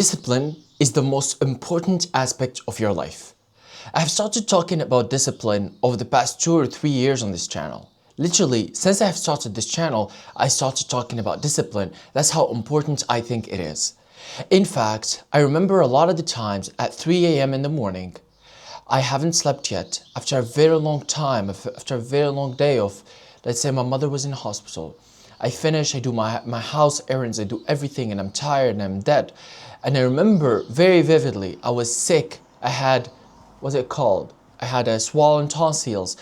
Discipline is the most important aspect of your life. I have started talking about discipline over the past 2 or 3 years on this channel. Literally, since I have started this channel, I started talking about discipline. That's how important I think it is. In fact, I remember a lot of the times at 3 a.m. in the morning, I haven't slept yet after a very long time, after a very long day of, let's say my mother was in hospital. I finish, I do my house errands, I do everything, and I'm tired and I'm dead. And I remember very vividly, I was sick. I had, what's it called? I had a swollen tonsils.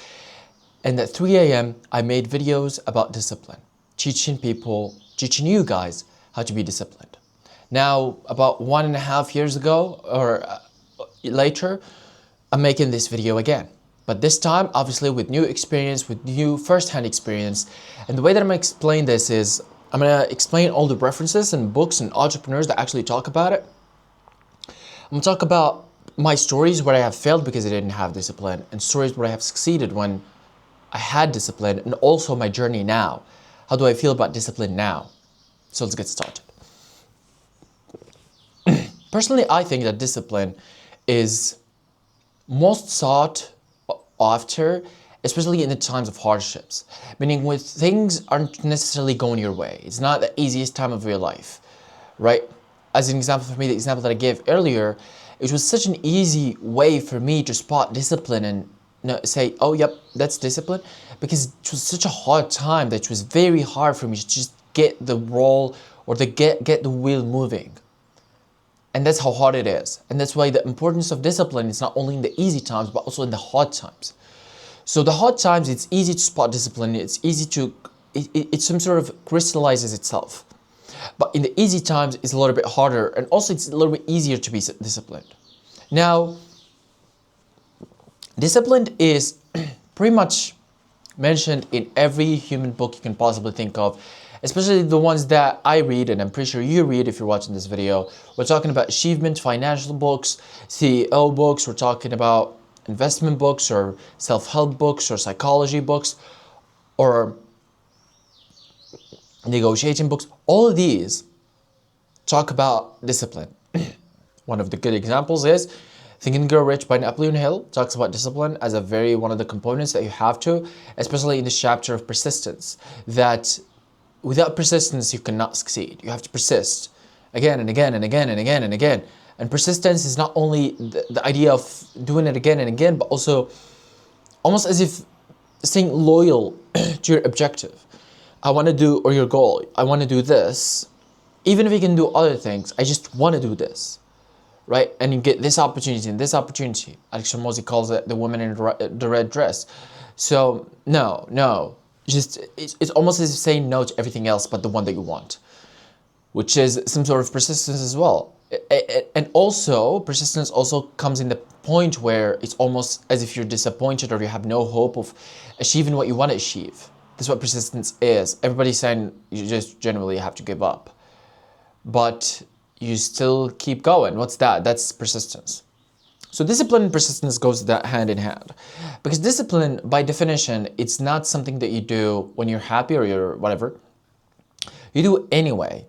And at 3 a.m., I made videos about discipline, teaching you guys how to be disciplined. Now, about 1.5 years ago or later, I'm making this video again. But this time, obviously with new experience, with new first-hand experience. And the way that I'm gonna explain this is, I'm gonna explain all the references and books and entrepreneurs that actually talk about it. I'm gonna talk about my stories where I have failed because I didn't have discipline, and stories where I have succeeded when I had discipline, and also my journey now. How do I feel about discipline now? So let's get started. Personally, I think that discipline is most sought after, especially in the times of hardships, meaning when things aren't necessarily going your way. It's not the easiest time of your life, right? As an example for me, the example that I gave earlier, it was such an easy way for me to spot discipline and say, oh, yep, that's discipline, because it was such a hard time that it was very hard for me to just get the roll or to get the wheel moving. And that's how hard it is. And that's why the importance of discipline is not only in the easy times, but also in the hard times. So the hard times, it's easy to spot discipline. It's easy to, it some sort of crystallizes itself. But in the easy times, it's a little bit harder. And also it's a little bit easier to be disciplined. Now, discipline is pretty much mentioned in every human book you can possibly think of, especially the ones that I read, and I'm pretty sure you read if you're watching this video. We're talking about achievement, financial books, CEO books, we're talking about investment books or self-help books or psychology books or negotiating books. All of these talk about discipline. One of the good examples is Think and Grow Rich by Napoleon Hill. Talks about discipline as a one of the components that you have to, especially in this chapter of persistence, that without persistence, you cannot succeed. You have to persist again and again and again and again and again. And persistence is not only the idea of doing it again and again, but also almost as if staying loyal to your objective. I want to do, or your goal, I want to do this. Even if you can do other things, I just want to do this, right? And you get this opportunity and this opportunity. Alex Hormozi calls it the woman in the red dress. So no. Just it's almost as if saying no to everything else but the one that you want, which is some sort of persistence as well. And also, persistence also comes in the point where it's almost as if you're disappointed or you have no hope of achieving what you want to achieve. That's what persistence is. Everybody's saying you just generally have to give up, but you still keep going. What's that? That's persistence. So discipline and persistence goes hand in hand, because discipline, by definition, it's not something that you do when you're happy or you're whatever. You do it anyway.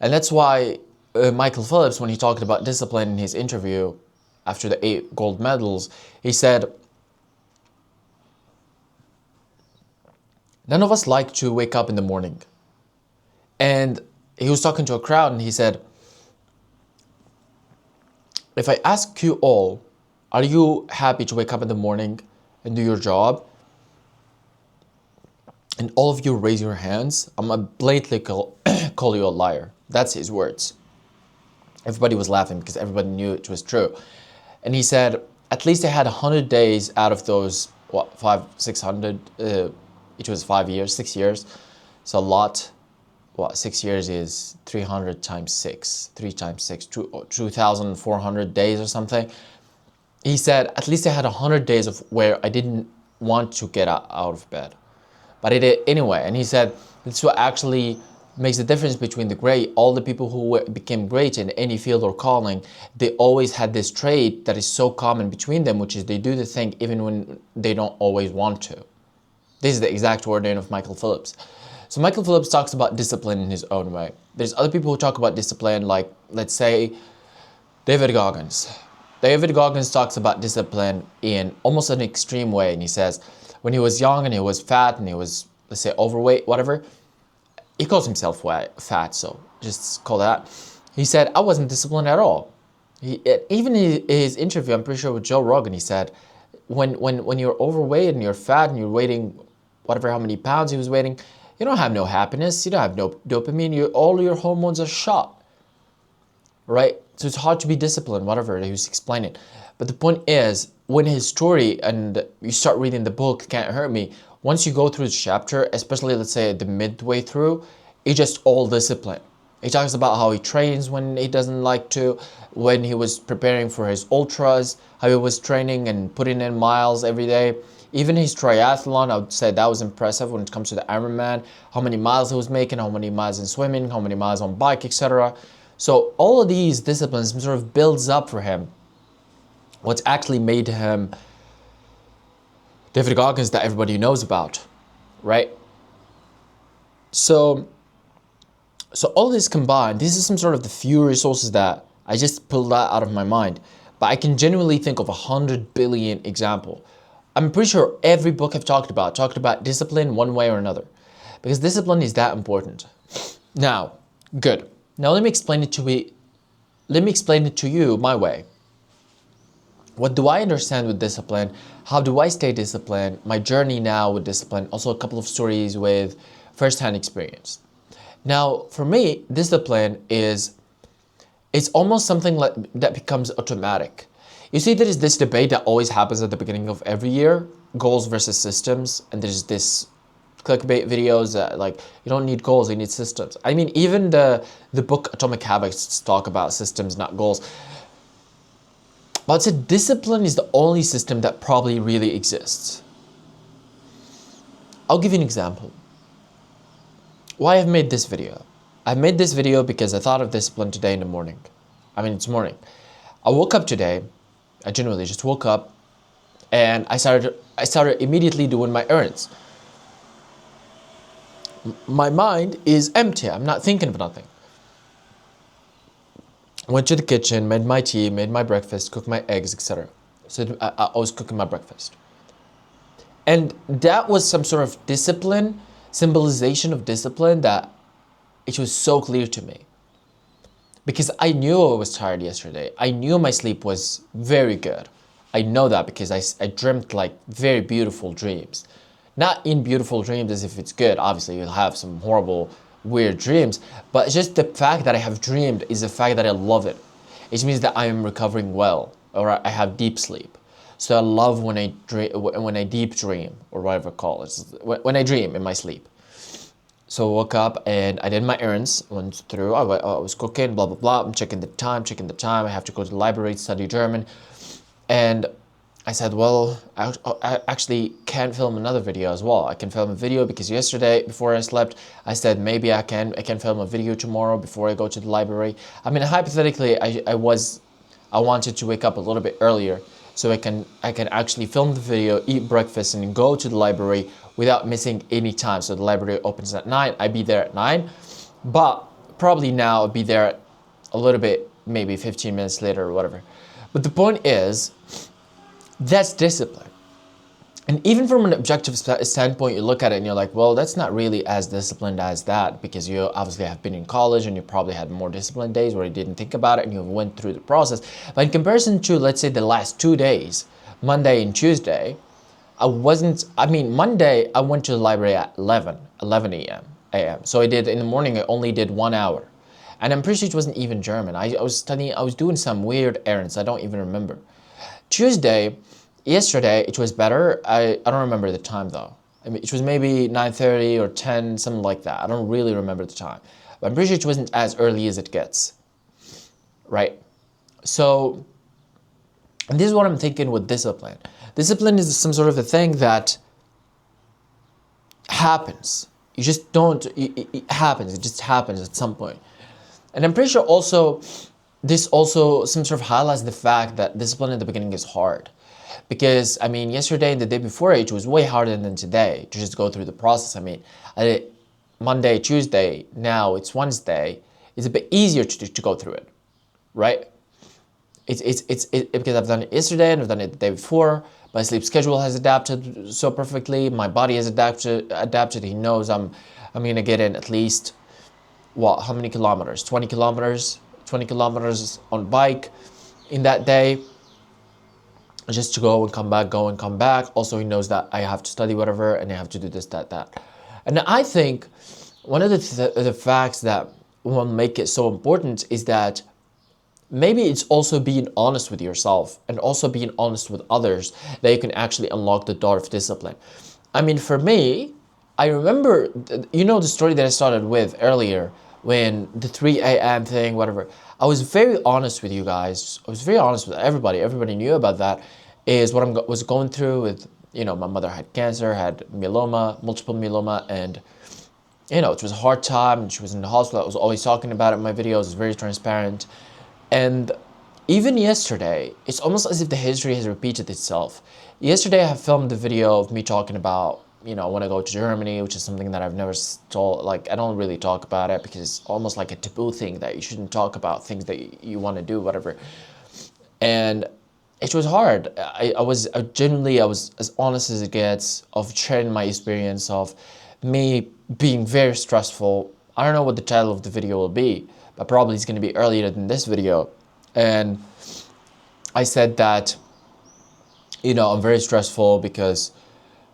And that's why Michael Phelps, when he talked about discipline in his interview after the 8 gold medals, he said, none of us like to wake up in the morning. And he was talking to a crowd and he said, if I ask you all, are you happy to wake up in the morning and do your job? And all of you raise your hands, I'm gonna blatantly call you a liar. That's his words. Everybody was laughing because everybody knew it was true. And he said, at least I had 100 days out of those, 600, it was 5 years, 6 years. It's a lot. 6 years is 300 times 6, 3 times 6, 2,400 days or something. He said, at least I had 100 days of where I didn't want to get out of bed, but I did anyway. And he said, that's what actually makes the difference between the great. All the people who became great in any field or calling, they always had this trait that is so common between them, which is they do the thing even when they don't always want to. This is the exact wording of Michael Phelps. So Michael Phelps talks about discipline in his own way. There's other people who talk about discipline, like, let's say, David Goggins. David Goggins talks about discipline in almost an extreme way, and he says when he was young and he was fat and he was, let's say, overweight, whatever, he calls himself fat, so just call that. He said, I wasn't disciplined at all. Even in his interview, I'm pretty sure with Joe Rogan, he said, when you're overweight and you're fat and you're weighing whatever how many pounds he was weighing, you don't have no happiness, you don't have no dopamine, all your hormones are shot, right? So it's hard to be disciplined, whatever he was explaining. But the point is, when his story, and you start reading the book, Can't Hurt Me, once you go through the chapter, especially let's say the midway through, it's just all discipline. He talks about how he trains when he doesn't like to, when he was preparing for his ultras, how he was training and putting in miles every day. Even his triathlon, I would say that was impressive when it comes to the Ironman, how many miles he was making, how many miles in swimming, how many miles on bike, etc. So all of these disciplines sort of builds up for him what's actually made him David Goggins that everybody knows about, right? So all this combined, this is some sort of the few resources that I just pulled out of my mind, but I can genuinely think of 100 billion example. I'm pretty sure every book I've talked about discipline one way or another, because discipline is that important. Now, good. Now let me explain it to you my way. What do I understand with discipline? How do I stay disciplined? My journey now with discipline. Also a couple of stories with first-hand experience. Now, for me, discipline it's almost something that becomes automatic. You see, there is this debate that always happens at the beginning of every year, goals versus systems, and there's this clickbait videos that like, you don't need goals, you need systems. I mean, even the book Atomic Habits talk about systems, not goals. But I'd say discipline is the only system that probably really exists. I'll give you an example. Why I've made this video. I've made this video because I thought of discipline today in the morning. I mean, it's morning. I woke up today, I genuinely just woke up, and I started immediately doing my errands. My mind is empty. I'm not thinking of nothing. Went to the kitchen, made my tea, made my breakfast, cooked my eggs, etc. So I was cooking my breakfast. And that was some sort of discipline, symbolization of discipline that it was so clear to me. Because I knew I was tired yesterday. I knew my sleep was very good. I know that because I dreamt like very beautiful dreams. Not in beautiful dreams as if it's good. Obviously, you'll have some horrible, weird dreams. But just the fact that I have dreamed is the fact that I love it. It means that I am recovering well, or I have deep sleep. So I love when I deep dream, or whatever I call it, when I dream in my sleep. So I woke up and I did my errands, went through, I was cooking, blah, blah, blah. I'm checking the time. I have to go to the library to study German. And I said, well, I actually can film another video as well. I can film a video because yesterday, before I slept, I said maybe I can film a video tomorrow before I go to the library. I mean, hypothetically, I wanted to wake up a little bit earlier so I can actually film the video, eat breakfast, and go to the library without missing any time. So the library opens at 9, I'd be there at 9, but probably now I'll be there a little bit, maybe 15 minutes later or whatever. But the point is, that's discipline. And even from an objective standpoint, you look at it and you're like, well, that's not really as disciplined as that, because you obviously have been in college and you probably had more disciplined days where you didn't think about it and you went through the process. But in comparison to, let's say, the last 2 days, Monday and Tuesday, Monday, I went to the library at 11 a.m. So I did, in the morning, I only did 1 hour. And I'm pretty sure it wasn't even German. I was studying, I was doing some weird errands. I don't even remember. Yesterday, it was better. I don't remember the time though. I mean, it was maybe 9:30 or 10, something like that. I don't really remember the time. But I'm pretty sure it wasn't as early as it gets, right? So, and this is what I'm thinking with discipline. Discipline is some sort of a thing that happens. You just don't, it happens. It just happens at some point. And I'm pretty sure also, this also some sort of highlights the fact that discipline in the beginning is hard. Because, I mean, yesterday and the day before it was way harder than today to just go through the process. I mean, Monday, Tuesday, now it's Wednesday. It's a bit easier to go through it, right? because I've done it yesterday and I've done it the day before. My sleep schedule has adapted so perfectly. My body has adapted. He knows I'm gonna get in at least what, how many kilometers? 20 kilometers, 20 kilometers on bike in that day, just to go and come back, go and come back. Also, he knows that I have to study whatever and I have to do this, that. And I think one of the facts that will make it so important is that maybe it's also being honest with yourself and also being honest with others that you can actually unlock the door of discipline. I mean, for me, I remember, you know, the story that I started with earlier when the 3 a.m. thing, whatever. I was very honest with you guys. I was very honest with everybody. Everybody knew about that. Is what I was going through with, you know, my mother had cancer, had myeloma, multiple myeloma, and you know, it was a hard time. She was in the hospital. I was always talking about it in my videos. It was very transparent. And even yesterday, it's almost as if the history has repeated itself. Yesterday, I filmed the video of me talking about, you know, I want to go to Germany, which is something that I've never told, like, I don't really talk about it because it's almost like a taboo thing that you shouldn't talk about things that you want to do, whatever. And it was hard. I was as honest as it gets of sharing my experience of me being very stressful. I don't know what the title of the video will be, but probably it's going to be earlier than this video. And I said that, you know, I'm very stressful because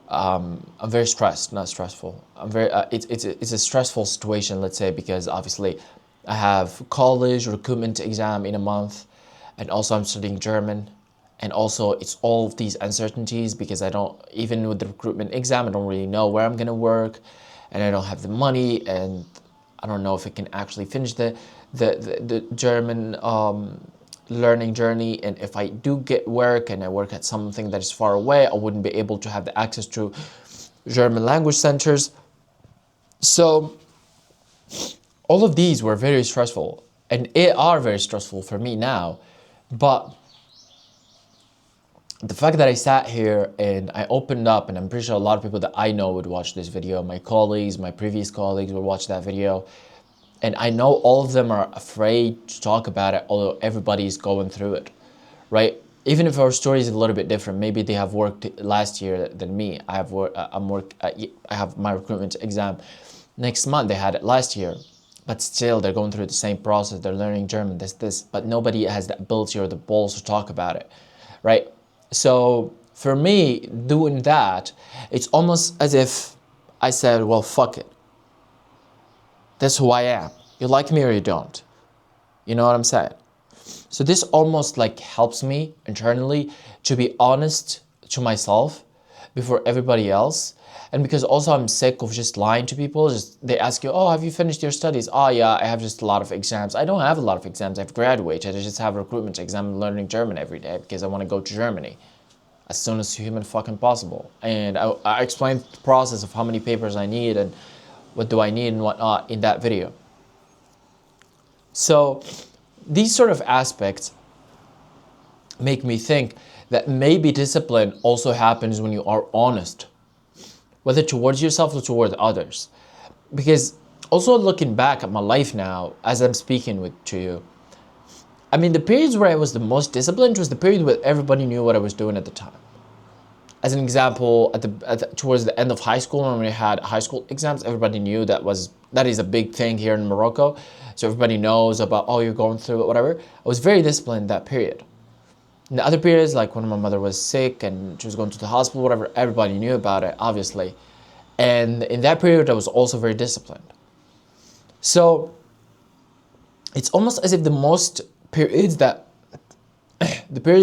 I'm very stressed, not stressful. I'm very, it's a stressful situation, let's say, because obviously I have college recruitment exam in a month, and also I'm studying German. And also it's all of these uncertainties because I don't, even with the recruitment exam, I don't really know where I'm gonna work, and I don't have the money, and I don't know if I can actually finish the German learning journey. And if I do get work and I work at something that is far away, I wouldn't be able to have the access to German language centers. So all of these were very stressful, and are very stressful for me now. But the fact that I sat here and I opened up, and I'm pretty sure a lot of people that I know would watch this video, my colleagues, my previous colleagues would watch that video, and I know all of them are afraid to talk about it, although everybody's going through it, right? Even if our story is a little bit different, maybe they have worked last year than me. I have my recruitment exam next month. They had it last year, but still they're going through the same process. They're learning German, this, but nobody has the ability or the balls to talk about it, right? So for me, doing that, it's almost as if I said, well, fuck it. That's who I am. You like me or you don't. You know what I'm saying? So this almost like helps me internally to be honest to myself before everybody else. And because also I'm sick of just lying to people. They ask you, oh, have you finished your studies? Oh yeah, I have just a lot of exams. I don't have a lot of exams. I've graduated. I just have a recruitment exam learning German every day because I want to go to Germany as soon as human fucking possible. And I explained the process of how many papers I need and what do I need and whatnot in that video. So these sort of aspects make me think that maybe discipline also happens when you are honest, whether towards yourself or towards others. Because also looking back at my life now, as I'm speaking to you, I mean, the periods where I was the most disciplined was the period where everybody knew what I was doing at the time. As an example, towards the end of high school, when we had high school exams, everybody knew that is a big thing here in Morocco. So everybody knows about, oh, you're going through it, whatever. I was very disciplined that period. In the other periods, like when my mother was sick and she was going to the hospital, whatever, everybody knew about it, obviously. And in that period, I was also very disciplined. So it's almost as if the periods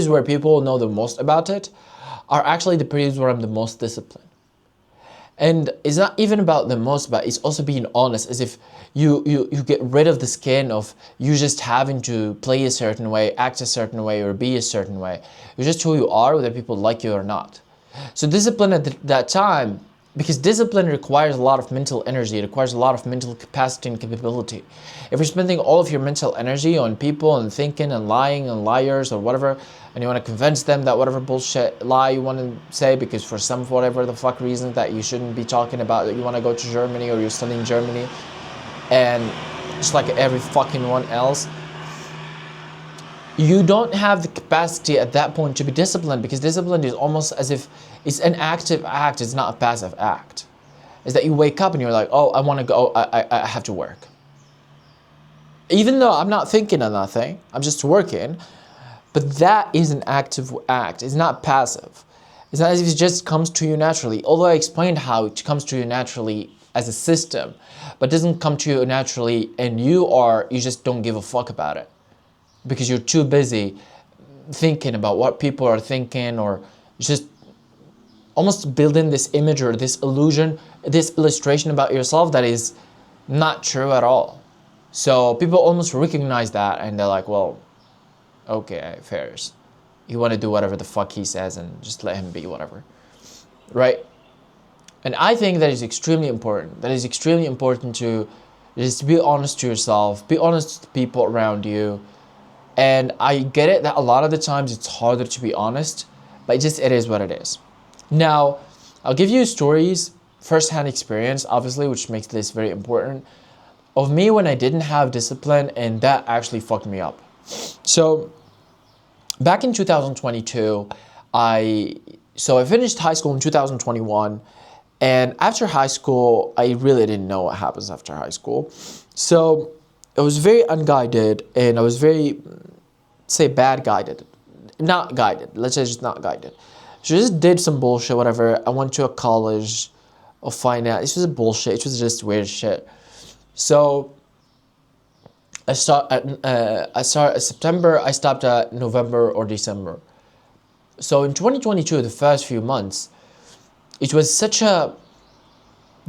where people know the most about it are actually the periods where I'm the most disciplined. And it's not even about the most, but it's also being honest, as if you get rid of the skin of you just having to play a certain way, act a certain way, or be a certain way. You're just who you are, whether people like you or not. So discipline at that time, because discipline requires a lot of mental energy, it requires a lot of mental capacity and capability. If you're spending all of your mental energy on people and thinking and lying and liars or whatever, and you want to convince them that whatever bullshit lie you want to say, because for some whatever the fuck reason that you shouldn't be talking about, that you want to go to Germany or you're studying Germany, and just like every fucking one else, you don't have the capacity at that point to be disciplined, because discipline is almost as if it's an active act, it's not a passive act. Is that you wake up and you're like, oh, I want to go, I have to work. Even though I'm not thinking of nothing, I'm just working, but that is an active act, it's not passive. It's not as if it just comes to you naturally, although I explained how it comes to you naturally as a system, but doesn't come to you naturally and you just don't give a fuck about it. Because you're too busy thinking about what people are thinking, or just almost building this image or this illusion, this illustration about yourself that is not true at all. So people almost recognize that and they're like, well, okay, fairs. You want to do whatever the fuck he says and just let him be whatever, right? And I think that is extremely important. That is extremely important to just be honest to yourself, be honest to the people around you. And I get it that a lot of the times it's harder to be honest, but it is what it is. Now, I'll give you stories, first-hand experience, obviously, which makes this very important, of me when I didn't have discipline, and that actually fucked me up. So, back in 2022, I finished high school in 2021, and after high school, I really didn't know what happens after high school. So, I was very unguided, and I was very, say, bad guided. Not guided, let's say just not guided. So I just did some bullshit, whatever. I went to a college of finance. This was bullshit, it was just weird shit. So I started at September, I stopped at November or December. So in 2022, the first few months, it was such a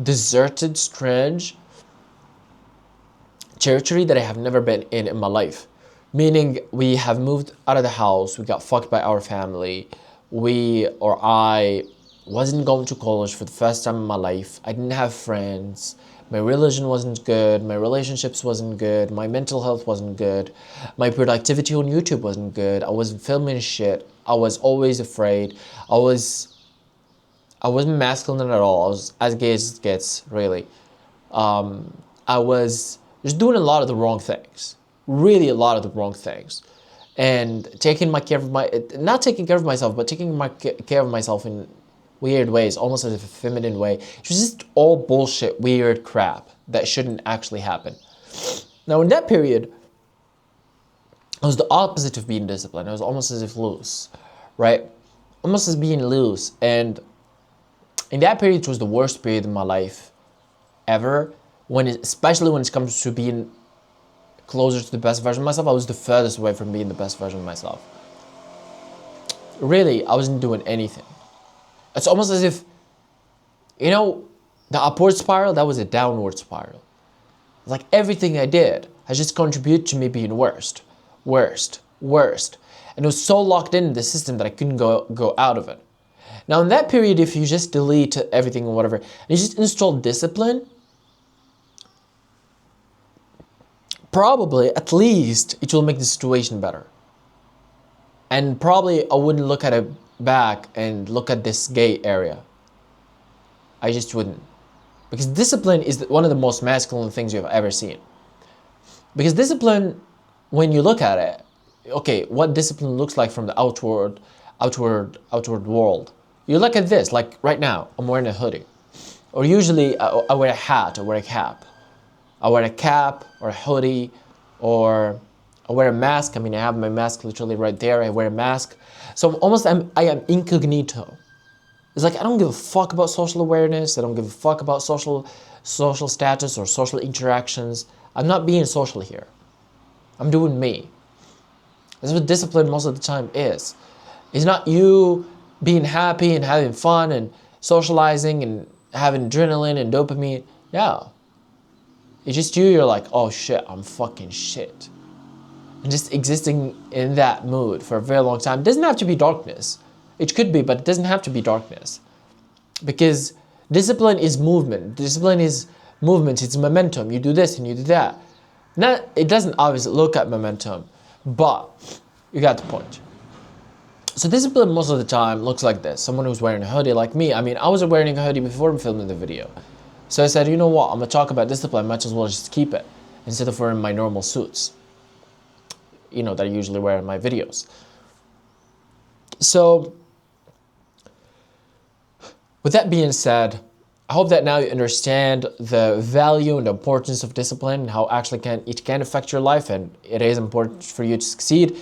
deserted, strange territory that I have never been in my life. Meaning we have moved out of the house, we got fucked by our family, I wasn't going to college for the first time in my life, I didn't have friends, my religion wasn't good, my relationships wasn't good, my mental health wasn't good, my productivity on YouTube wasn't good, I wasn't filming shit, I was always afraid, I wasn't masculine at all, I was as gay as it gets, really. I was just doing a lot of the wrong things. Really a lot of the wrong things. And not taking care of myself, but taking care of myself in weird ways, almost as a feminine way. It was just all bullshit, weird crap that shouldn't actually happen. Now in that period, I was the opposite of being disciplined. I was almost as if loose, right? Almost as being loose. And in that period, it was the worst period in my life ever. Especially when it comes to being closer to the best version of myself, I was the furthest away from being the best version of myself. Really, I wasn't doing anything. It's almost as if, the upward spiral, that was a downward spiral. Like everything I did has just contributed to me being worst. And it was so locked in the system that I couldn't go out of it. Now in that period, if you just delete everything or whatever, and you just install discipline, probably, at least, it will make the situation better. And probably I wouldn't look at it back and look at this gay area. I just wouldn't. Because discipline is one of the most masculine things you've ever seen. Because discipline, when you look at it, okay, what discipline looks like from the outward world. You look at this, like right now, I'm wearing a hoodie. Or usually I wear a hat, I wear a cap. I wear a cap or a hoodie, or I wear a mask. I have my mask literally right there. I wear a mask. So I am incognito. It's like I don't give a fuck about social awareness. I don't give a fuck about social status or social interactions. I'm not being social here. I'm doing me. That's what discipline most of the time is. It's not you being happy and having fun and socializing and having adrenaline and dopamine. No. It's just you're like, oh shit, I'm fucking shit. And just existing in that mood for a very long time. It doesn't have to be darkness. It could be, but it doesn't have to be darkness. Because discipline is movement. Discipline is movement, it's momentum. You do this and you do that. It doesn't always look at momentum, but you got the point. So discipline most of the time looks like this. Someone who's wearing a hoodie like me. I was wearing a hoodie before filming the video. So I said, you know what, I'm gonna talk about discipline, I might as well just keep it instead of wearing my normal suits. that I usually wear in my videos. So with that being said, I hope that now you understand the value and the importance of discipline and how actually it can affect your life, and it is important for you to succeed.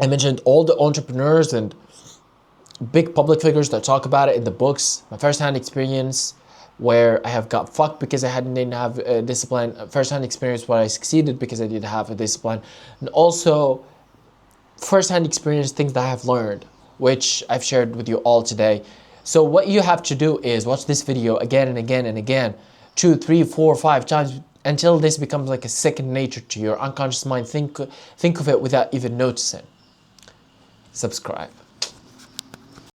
I mentioned all the entrepreneurs and big public figures that talk about it in the books. My first-hand experience where I have got fucked because I didn't have a discipline. First-hand experience where I succeeded because I did have a discipline. And also first-hand experience, things that I have learned, which I've shared with you all today. So what you have to do is watch this video again and again and again, 2, 3, 4, 5 times, until this becomes like a second nature to your unconscious mind. Think of it without even noticing. Subscribe.